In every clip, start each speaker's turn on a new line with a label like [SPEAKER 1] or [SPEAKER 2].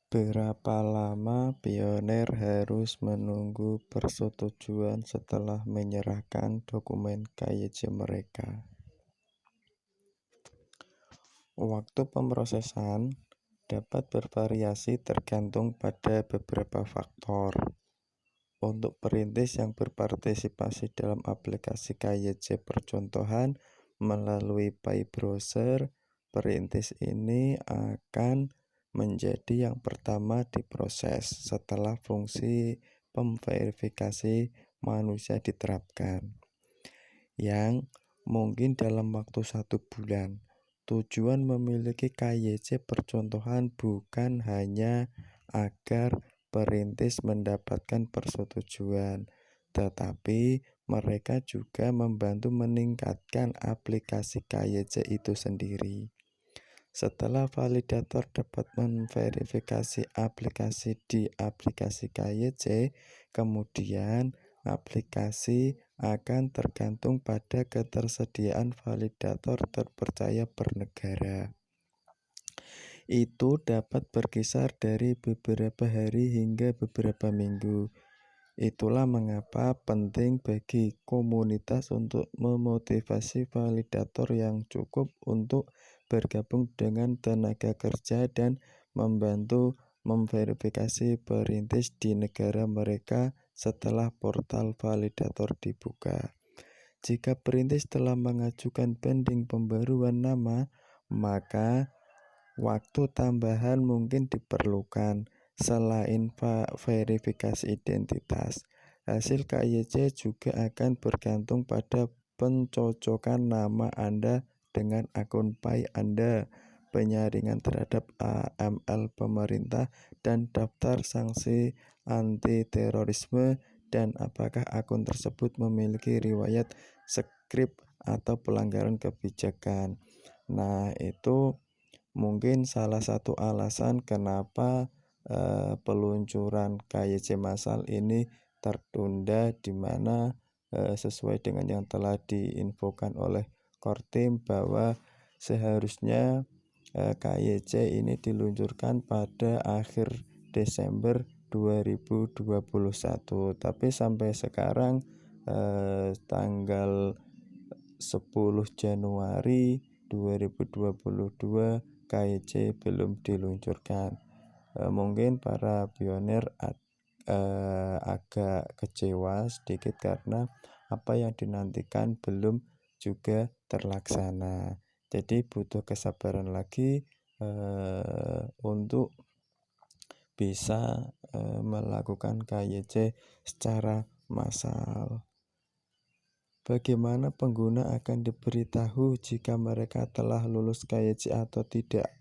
[SPEAKER 1] Berapa lama pioner harus menunggu persetujuan setelah menyerahkan dokumen KYC mereka? Waktu pemrosesan dapat bervariasi tergantung pada beberapa faktor. Untuk perintis yang berpartisipasi dalam aplikasi KYC percontohan melalui PayBrowser, perintis ini akan menjadi yang pertama diproses setelah fungsi pemverifikasi manusia diterapkan, yang mungkin dalam waktu 1 bulan. Tujuan memiliki KYC percontohan bukan hanya agar perintis mendapatkan persetujuan, tetapi mereka juga membantu meningkatkan aplikasi KYC itu sendiri. Setelah validator dapat memverifikasi aplikasi di aplikasi KYC, kemudian aplikasi akan tergantung pada ketersediaan validator terpercaya per negara. Itu dapat berkisar dari beberapa hari hingga beberapa minggu. Itulah mengapa penting bagi komunitas untuk memotivasi validator yang cukup untuk bergabung dengan tenaga kerja dan membantu memverifikasi perintis di negara mereka setelah portal validator dibuka. Jika perintis telah mengajukan banding pembaruan nama, maka waktu tambahan mungkin diperlukan. Selain verifikasi identitas, hasil KYC juga akan bergantung pada pencocokan nama Anda dengan akun Pay Anda, penyaringan terhadap AML pemerintah, dan daftar sanksi anti-terorisme, dan apakah akun tersebut memiliki riwayat skrip atau pelanggaran kebijakan. Nah, itu mungkin salah satu alasan kenapa peluncuran KYC massal ini tertunda, di mana sesuai dengan yang telah diinfokan oleh Kortim bahwa seharusnya KYC ini diluncurkan pada akhir Desember 2021, tapi sampai sekarang tanggal 10 Januari 2022 KYC belum diluncurkan. Mungkin para pionir agak kecewa sedikit karena apa yang dinantikan belum juga terlaksana. Jadi butuh kesabaran lagi untuk bisa melakukan KYC secara massal. Bagaimana pengguna akan diberitahu jika mereka telah lulus KYC atau tidak?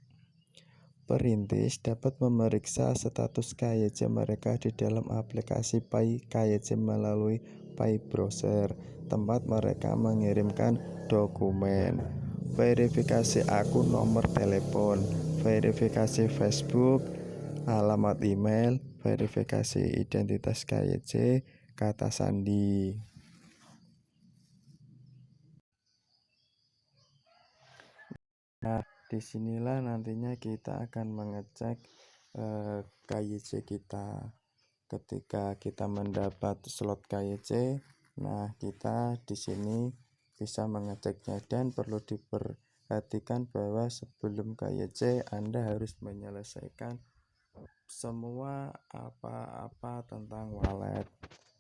[SPEAKER 1] Perintis dapat memeriksa status KYC mereka di dalam aplikasi KYC melalui PayBrowser, tempat mereka mengirimkan dokumen, verifikasi akun nomor telepon, verifikasi Facebook, alamat email, verifikasi identitas KYC, kata sandi. Nah, disinilah nantinya kita akan mengecek KYC kita. Ketika kita mendapat slot KYC, nah kita di sini bisa mengeceknya, dan perlu diperhatikan bahwa sebelum KYC Anda harus menyelesaikan semua apa-apa tentang wallet.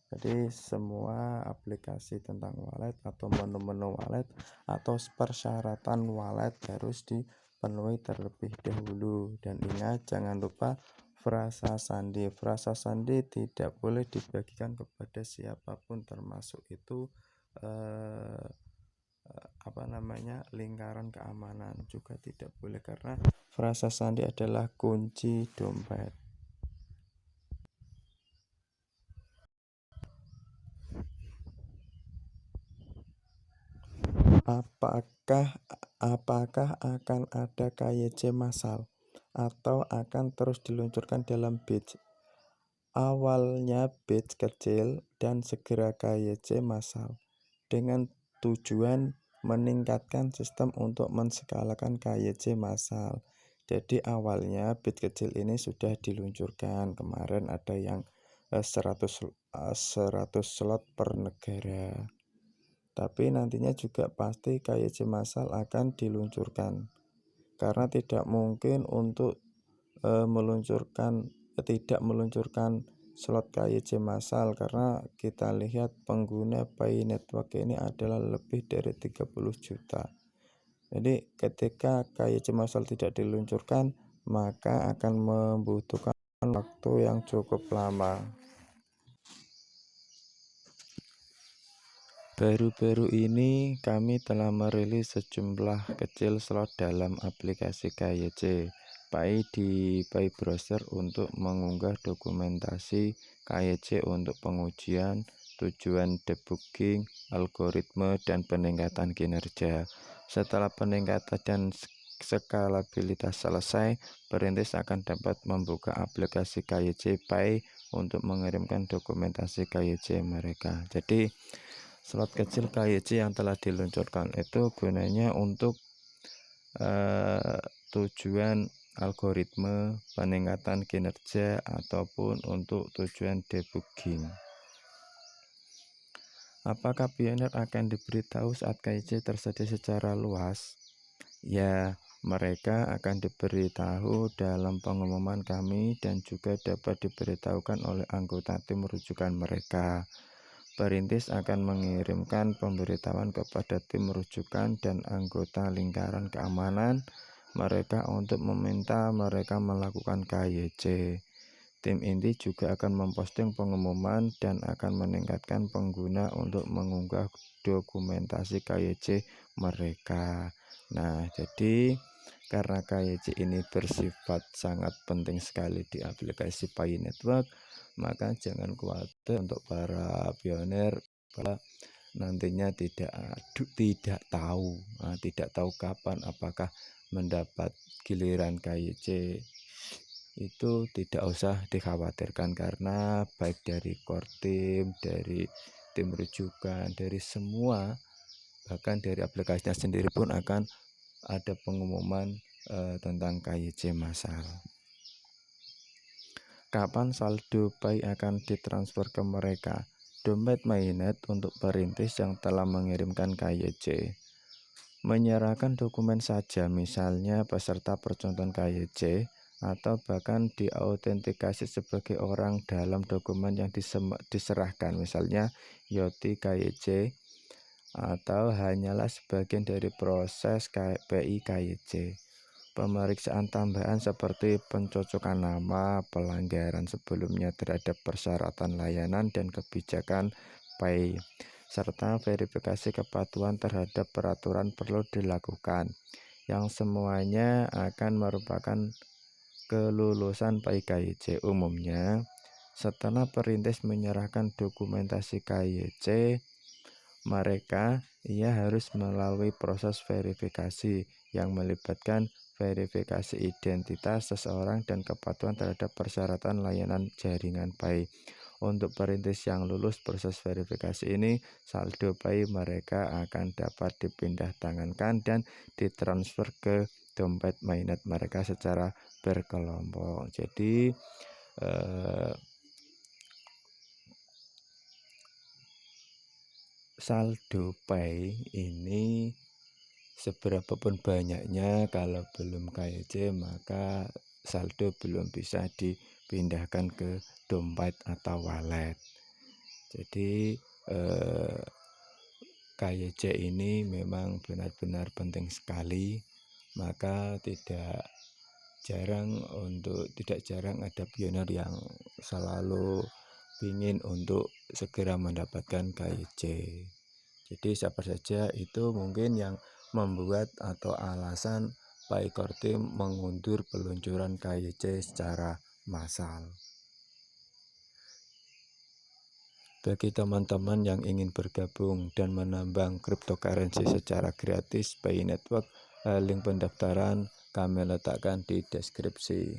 [SPEAKER 1] Jadi semua aplikasi tentang wallet atau menu-menu wallet atau persyaratan wallet harus dipenuhi terlebih dahulu. Dan ingat, jangan lupa frasa sandi. Frasa sandi tidak boleh dibagikan kepada siapapun, termasuk itu lingkaran keamanan juga tidak boleh, karena frasa sandi adalah kunci dompet. Apakah akan ada KYC massal atau akan terus diluncurkan dalam batch? Awalnya batch kecil dan segera KYC massal, dengan tujuan meningkatkan sistem untuk menskalakan KYC massal. Jadi awalnya bit kecil ini sudah diluncurkan. Kemarin ada yang 100 slot per negara. Tapi nantinya juga pasti KYC massal akan diluncurkan. Karena tidak mungkin untuk tidak meluncurkan slot KYC massal, karena kita lihat pengguna Pi Network ini adalah lebih dari 30 juta. Jadi ketika KYC massal tidak diluncurkan, maka akan membutuhkan waktu yang cukup lama. Baru-baru ini kami telah merilis sejumlah kecil slot dalam aplikasi KYC Pi di Pi Browser untuk mengunggah dokumentasi KYC untuk pengujian, tujuan debugging, algoritma, dan peningkatan kinerja. Setelah peningkatan dan skalabilitas selesai, perintis akan dapat membuka aplikasi KYC Pi untuk mengirimkan dokumentasi KYC mereka. Jadi slot kecil KYC yang telah diluncurkan itu gunanya untuk tujuan algoritma, peningkatan kinerja, ataupun untuk tujuan debugging. Apakah pioner akan diberitahu saat KYC tersedia secara luas? Ya, mereka akan diberitahu dalam pengumuman kami dan juga dapat diberitahukan oleh anggota tim rujukan mereka. Perintis akan mengirimkan pemberitahuan kepada tim rujukan dan anggota lingkaran keamanan mereka untuk meminta mereka melakukan KYC. Tim inti juga akan memposting pengumuman dan akan meningkatkan pengguna untuk mengunggah dokumentasi KYC mereka. Nah, jadi karena KYC ini bersifat sangat penting sekali di aplikasi Pi Network, maka jangan khawatir untuk para pioner bahwa nantinya tidak tahu kapan apakah mendapat giliran KYC. Itu tidak usah dikhawatirkan, karena baik dari core team, dari tim rujukan, dari semua, bahkan dari aplikasinya sendiri pun akan ada pengumuman tentang KYC massal. Kapan saldo Pi akan ditransfer ke mereka? Dompet mainnet untuk perintis yang telah mengirimkan KYC. Menyerahkan dokumen saja, misalnya peserta percontohan KYC, atau bahkan diautentikasi sebagai orang dalam dokumen yang diserahkan, misalnya YOTI KYC, atau hanyalah sebagian dari proses PI KYC. Pemeriksaan tambahan seperti pencocokan nama, pelanggaran sebelumnya terhadap persyaratan layanan dan kebijakan Pi, serta verifikasi kepatuhan terhadap peraturan perlu dilakukan, yang semuanya akan merupakan kelulusan Pi KYC. Umumnya, setelah perintis menyerahkan dokumentasi KYC mereka, ia harus melalui proses verifikasi yang melibatkan verifikasi identitas seseorang dan kepatuhan terhadap persyaratan layanan jaringan Pi. Untuk perintis yang lulus proses verifikasi ini, saldo Pi mereka akan dapat dipindah tangankan dan ditransfer ke dompet mainnet mereka secara berkelompok. Jadi saldo Pi ini seberapapun banyaknya, kalau belum KYC maka saldo belum bisa dipindahkan ke dompet atau wallet. Jadi KYC ini memang benar-benar penting sekali, maka tidak jarang ada pioner yang selalu ingin untuk segera mendapatkan KYC. Jadi siapa saja itu mungkin yang membuat atau alasan Pi Core Team mengundur peluncuran KYC secara massal. Bagi teman-teman yang ingin bergabung dan menambang cryptocurrency secara gratis Pi Network, link pendaftaran kami letakkan di deskripsi.